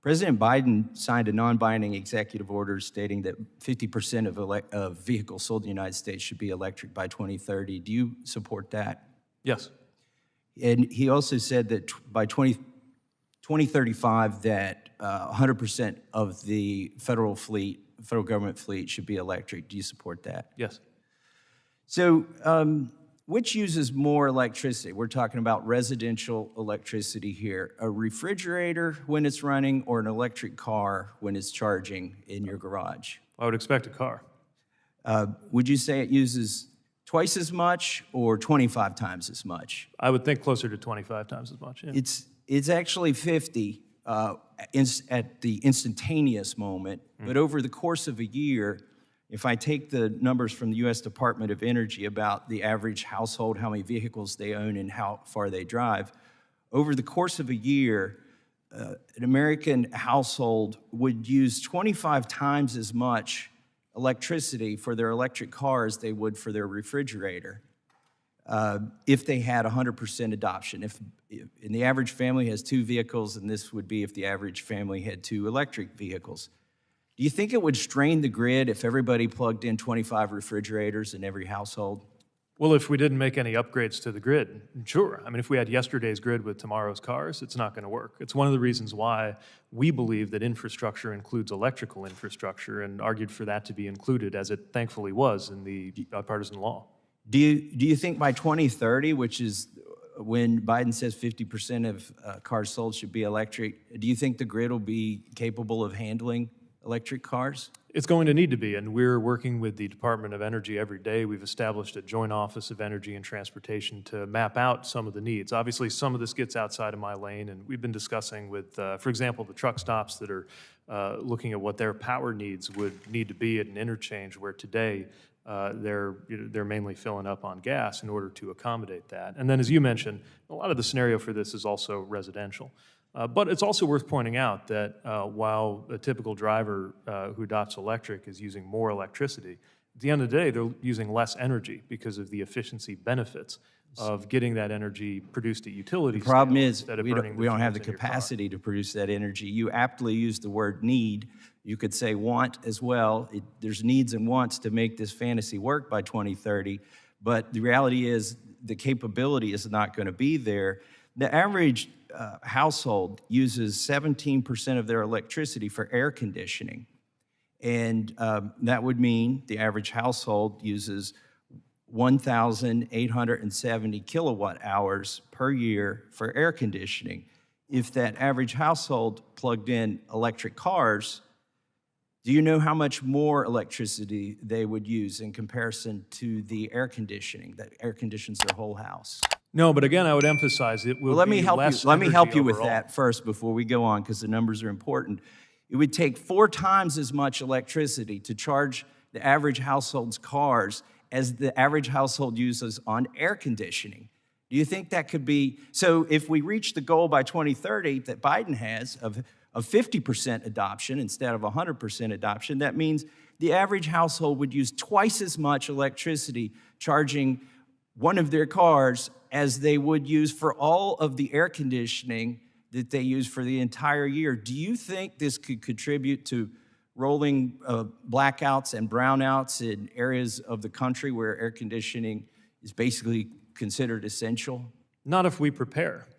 President Biden signed a non-binding executive order stating that 50% of vehicles sold in the United States should be electric by 2030. Do you support that? Yes. And he also said that by 2035 that 100% of the federal government fleet should be electric. Do you support that? Yes. So which uses more electricity? We're talking about residential electricity here. A refrigerator when it's running or an electric car when it's charging in your garage? I would expect a car. Would you say it uses twice as much or 25 times as much? I would think closer to 25 times as much. Yeah. It's actually 50 at the instantaneous moment, but over the course of a year, if I take the numbers from the U.S. Department of Energy about the average household, how many vehicles they own and how far they drive, over the course of a year, an American household would use 25 times as much electricity for their electric car as they would for their refrigerator if they had 100% adoption. And the average family has 2 vehicles, and this would be if the average family had 2 electric vehicles. Do you think it would strain the grid if everybody plugged in 25 refrigerators in every household? Well, if we didn't make any upgrades to the grid, sure. I mean, if we had yesterday's grid with tomorrow's cars, it's not going to work. It's one of the reasons why we believe that infrastructure includes electrical infrastructure and argued for that to be included, as it thankfully was in the bipartisan law. Do you think by 2030, which is when Biden says 50% of cars sold should be electric, do you think the grid will be capable of handling electric cars? It's going to need to be, and we're working with the Department of Energy every day. We've established a joint office of energy and transportation to map out some of the needs. Obviously, some of this gets outside of my lane, and we've been discussing with, for example, the truck stops that are looking at what their power needs would need to be at an interchange where today they're mainly filling up on gas in order to accommodate that. And then, as you mentioned, a lot of the scenario for this is also residential. But it's also worth pointing out that while a typical driver who adopts electric is using more electricity, at the end of the day, they're using less energy because of the efficiency benefits of getting that energy produced at utility. The problem is we don't have the fuels in your capacity to produce that energy. You aptly use the word need. You could say want as well. There's needs and wants to make this fantasy work by 2030, but the reality is the capability is not going to be there. The average household uses 17% of their electricity for air conditioning. And that would mean the average household uses 1,870 kilowatt hours per year for air conditioning. If that average household plugged in electric cars, do you know how much more electricity they would use in comparison to the air conditioning that air conditions their whole house? No, but again, I would emphasize it will Let be me help less you. Let me help you energy with that first before we go on, because the numbers are important. It would take 4 times as much electricity to charge the average household's cars as the average household uses on air conditioning. Do you think that could be? So if we reach the goal by 2030 that Biden has of 50% adoption instead of 100% adoption, that means the average household would use twice as much electricity charging one of their cars as they would use for all of the air conditioning that they use for the entire year. Do you think this could contribute to rolling blackouts and brownouts in areas of the country where air conditioning is basically considered essential? Not if we prepare.